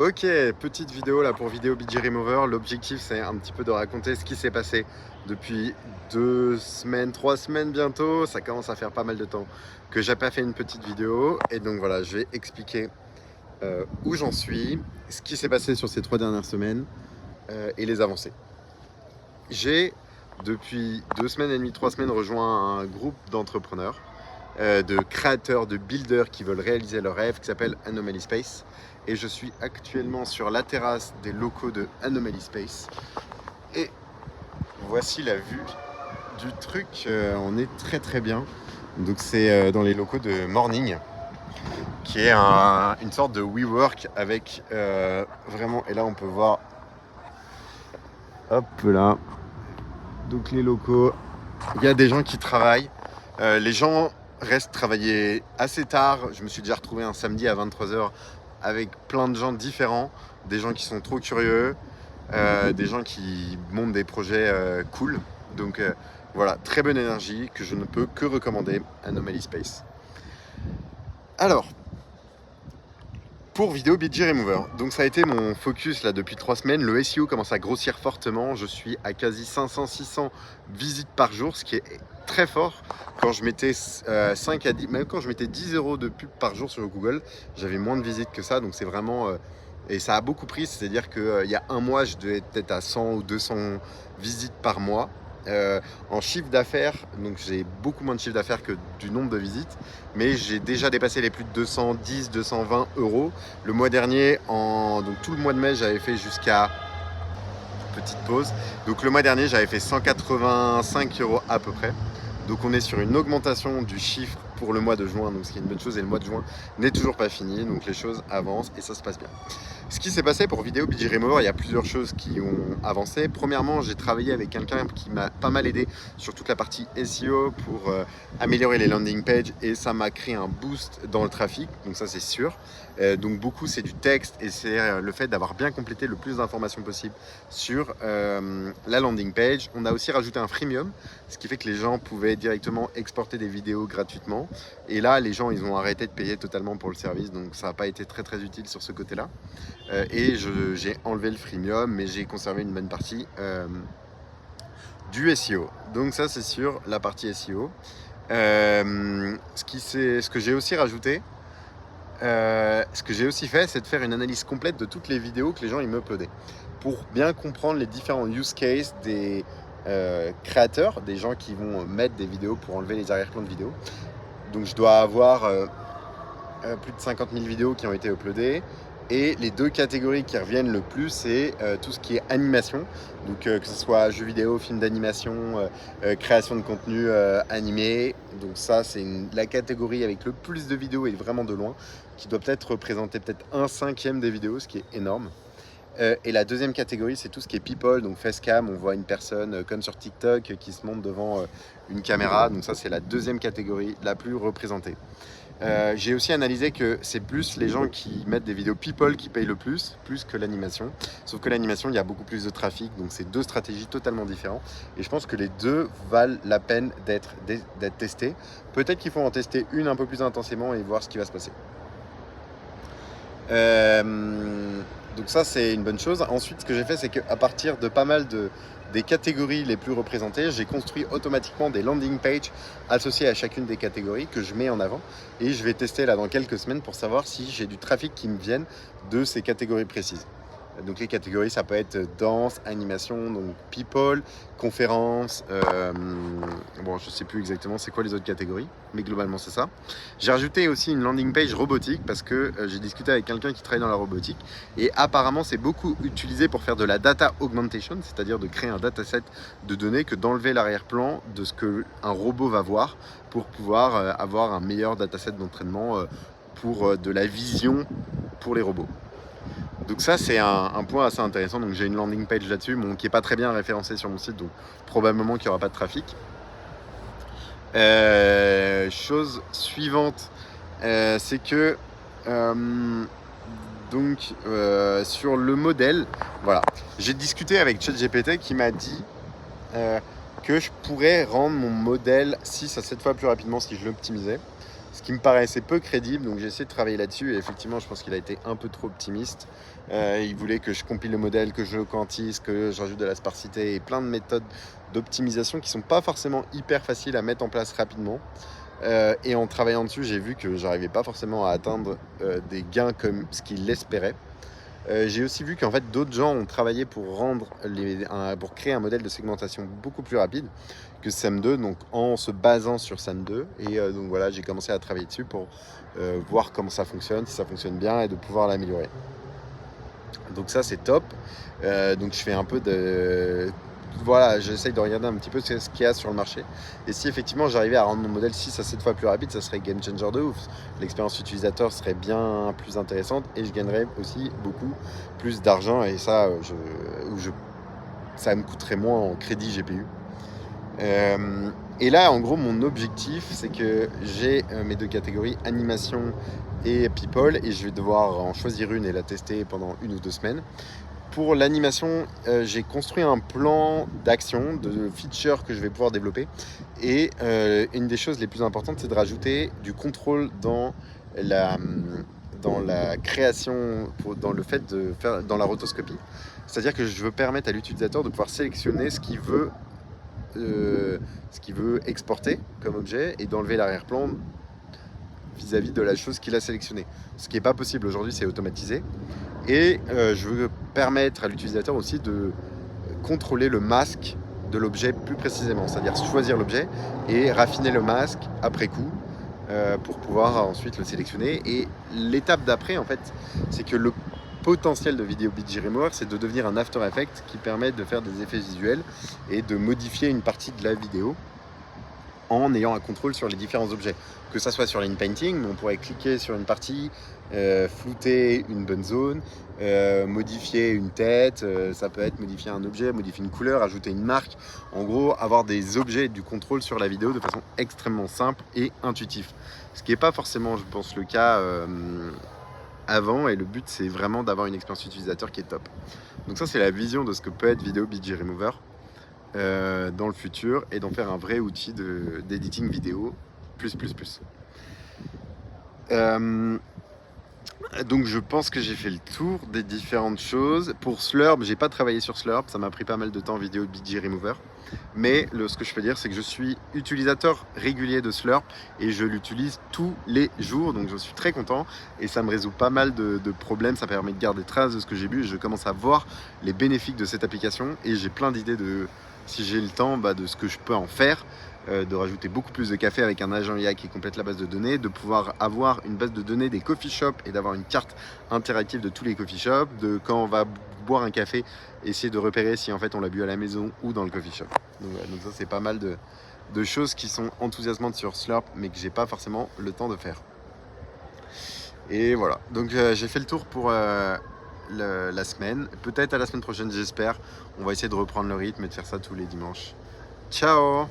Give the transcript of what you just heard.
Ok, petite vidéo là pour Vidéo BG Remover. L'objectif c'est un petit peu de raconter ce qui s'est passé depuis 2 semaines, 3 semaines bientôt. Ça commence à faire pas mal de temps que j'ai pas fait une petite vidéo. Et donc voilà, je vais expliquer où j'en suis, ce qui s'est passé sur ces 3 dernières semaines et les avancées. J'ai depuis 2 semaines et demie, 3 semaines rejoint un groupe d'entrepreneurs, de créateurs, de builders qui veulent réaliser leurs rêves qui s'appelle Anomaly Space. Et je suis actuellement sur la terrasse des locaux de Anomaly Space. Et voici la vue du truc. On est très très bien. Donc c'est dans les locaux de Morning, qui est une sorte de WeWork avec vraiment. Et là on peut voir. Hop là. Donc les locaux. Il y a des gens qui travaillent. Les gens restent travailler assez tard. Je me suis déjà retrouvé un samedi à 23h avec plein de gens différents, des gens qui sont trop curieux, des gens qui montent des projets cool. Donc voilà, très bonne énergie que je ne peux que recommander, Anomaly Space. Alors, pour Vidéo BG Remover, donc ça a été mon focus là depuis 3 semaines. Le SEO commence à grossir fortement. Je suis à quasi 500-600 visites par jour, ce qui est très fort. Quand je mettais 5 à 10, même quand je mettais 10 euros de pub par jour sur Google, j'avais moins de visites que ça. Donc c'est vraiment et ça a beaucoup pris. C'est-à-dire qu'il y a un mois, je devais être peut-être à 100 ou 200 visites par mois. En chiffre d'affaires, donc j'ai beaucoup moins de chiffre d'affaires que du nombre de visites, mais j'ai déjà dépassé les plus de 210, 220 euros. Le mois dernier, donc tout le mois de mai, j'avais fait jusqu'à, petite pause, donc le mois dernier, j'avais fait 185 euros à peu près. Donc on est sur une augmentation du chiffre pour le mois de juin, donc ce qui est une bonne chose, et le mois de juin n'est toujours pas fini, donc les choses avancent et ça se passe bien. Ce qui s'est passé pour Vidéo BG Remover, il y a plusieurs choses qui ont avancé. Premièrement, j'ai travaillé avec quelqu'un qui m'a pas mal aidé sur toute la partie SEO pour améliorer les landing pages et ça m'a créé un boost dans le trafic, donc ça c'est sûr. Donc beaucoup c'est du texte et c'est le fait d'avoir bien complété le plus d'informations possible sur la landing page. On a aussi rajouté un freemium, ce qui fait que les gens pouvaient directement exporter des vidéos gratuitement. Et là, les gens, ils ont arrêté de payer totalement pour le service, donc ça n'a pas été très très utile sur ce côté-là. Et j'ai enlevé le freemium, mais j'ai conservé une bonne partie du SEO. Donc ça, c'est sur la partie SEO. Ce que j'ai aussi rajouté, ce que j'ai aussi fait, c'est de faire une analyse complète de toutes les vidéos que les gens ils m'uploadaient pour bien comprendre les différents use cases des créateurs, des gens qui vont mettre des vidéos pour enlever les arrière-plans de vidéos. Donc je dois avoir plus de 50 000 vidéos qui ont été uploadées. Et les deux catégories qui reviennent le plus, c'est tout ce qui est animation. Donc que ce soit jeux vidéo, films d'animation, création de contenu animé. Donc ça, c'est la catégorie avec le plus de vidéos et vraiment de loin, qui doit peut-être représenter peut-être 1/5 des vidéos, ce qui est énorme. Et la deuxième catégorie, c'est tout ce qui est people, donc facecam. On voit une personne comme sur TikTok qui se monte devant une caméra. Donc ça, c'est la deuxième catégorie la plus représentée. J'ai aussi analysé que c'est plus les gens qui mettent des vidéos people qui payent le plus que l'animation. Sauf que l'animation, il y a beaucoup plus de trafic, donc c'est deux stratégies totalement différentes. Et je pense que les deux valent la peine d'être testés. Peut-être qu'il faut en tester une un peu plus intensément et voir ce qui va se passer. Donc ça, c'est une bonne chose. Ensuite, ce que j'ai fait, c'est qu'à partir de pas mal des catégories les plus représentées, j'ai construit automatiquement des landing pages associées à chacune des catégories que je mets en avant. Et je vais tester là dans quelques semaines pour savoir si j'ai du trafic qui me vienne de ces catégories précises. Donc les catégories, ça peut être danse, animation, donc people, conférence. Bon, je sais plus exactement c'est quoi les autres catégories, mais globalement c'est ça. J'ai rajouté aussi une landing page robotique parce que j'ai discuté avec quelqu'un qui travaille dans la robotique et apparemment c'est beaucoup utilisé pour faire de la data augmentation, c'est-à-dire de créer un dataset de données que d'enlever l'arrière-plan de ce que un robot va voir pour pouvoir avoir un meilleur dataset d'entraînement pour de la vision pour les robots. Donc ça c'est un point assez intéressant, donc j'ai une landing page là-dessus qui n'est pas très bien référencée sur mon site, donc probablement qu'il n'y aura pas de trafic. Chose suivante, c'est que sur le modèle, voilà, j'ai discuté avec ChatGPT qui m'a dit que je pourrais rendre mon modèle 6 à 7 fois plus rapidement si je l'optimisais. ce qui me paraissait peu crédible. Donc j'ai essayé de travailler là-dessus et effectivement je pense qu'il a été un peu trop optimiste. Il voulait que je compile le modèle, que je le quantise, que je rajoute de la sparsité et plein de méthodes d'optimisation qui sont pas forcément hyper faciles à mettre en place rapidement. Et en travaillant dessus, j'ai vu que j'arrivais pas forcément à atteindre des gains comme ce qu'il espérait. J'ai aussi vu qu'en fait d'autres gens ont travaillé pour pour créer un modèle de segmentation beaucoup plus rapide que SAM2, donc en se basant sur SAM2. Et donc voilà, j'ai commencé à travailler dessus pour voir comment ça fonctionne, si ça fonctionne bien et de pouvoir l'améliorer. Donc ça c'est top. Donc je fais un peu de... Voilà, j'essaye de regarder un petit peu ce qu'il y a sur le marché. Et si effectivement j'arrivais à rendre mon modèle 6 à 7 fois plus rapide, ça serait game changer de ouf. L'expérience utilisateur serait bien plus intéressante et je gagnerais aussi beaucoup plus d'argent. Et ça, ça me coûterait moins en crédit GPU. Et là, en gros, mon objectif, c'est que j'ai mes deux catégories, animation et people, et je vais devoir en choisir une et la tester pendant 1 ou 2 semaines. Pour l'animation, j'ai construit un plan d'action, de features que je vais pouvoir développer. Et une des choses les plus importantes, c'est de rajouter du contrôle dans la création, dans le fait de faire dans la rotoscopie. C'est-à-dire que je veux permettre à l'utilisateur de pouvoir sélectionner ce qu'il veut exporter comme objet et d'enlever l'arrière-plan vis-à-vis de la chose qu'il a sélectionnée. Ce qui n'est pas possible aujourd'hui, c'est automatisé. Et je veux permettre à l'utilisateur aussi de contrôler le masque de l'objet plus précisément, c'est-à-dire choisir l'objet et raffiner le masque après coup pour pouvoir ensuite le sélectionner. Et l'étape d'après, en fait, c'est que le potentiel de Video BG Remover, c'est de devenir un After Effects qui permet de faire des effets visuels et de modifier une partie de la vidéo en ayant un contrôle sur les différents objets. Que ça soit sur l'in-painting, on pourrait cliquer sur une partie, flouter une bonne zone, modifier une tête, ça peut être modifier un objet, modifier une couleur, ajouter une marque. En gros, avoir des objets et du contrôle sur la vidéo de façon extrêmement simple et intuitive. Ce qui n'est pas forcément, je pense, le cas avant, et le but, c'est vraiment d'avoir une expérience utilisateur qui est top. Donc ça, c'est la vision de ce que peut être Video BG Remover dans le futur et d'en faire un vrai outil d'editing vidéo plus. Donc je pense que j'ai fait le tour des différentes choses. Pour Slurp, j'ai pas travaillé sur Slurp, ça m'a pris pas mal de temps Video BG Remover. Mais ce que je peux dire, c'est que je suis utilisateur régulier de Slurp et je l'utilise tous les jours, donc je suis très content et ça me résout pas mal de problèmes. Ça permet de garder trace de ce que j'ai bu et je commence à voir les bénéfices de cette application et j'ai plein d'idées si j'ai le temps, de ce que je peux en faire. De rajouter beaucoup plus de café avec un agent IA qui complète la base de données, de pouvoir avoir une base de données des coffee shops et d'avoir une carte interactive de tous les coffee shops, de quand on va boire un café, essayer de repérer si en fait on l'a bu à la maison ou dans le coffee shop. Donc ça c'est pas mal de choses qui sont enthousiasmantes sur Slurp mais que j'ai pas forcément le temps de faire. Et voilà, donc j'ai fait le tour pour la semaine, peut-être à la semaine prochaine j'espère. On va essayer de reprendre le rythme et de faire ça tous les dimanches. Ciao!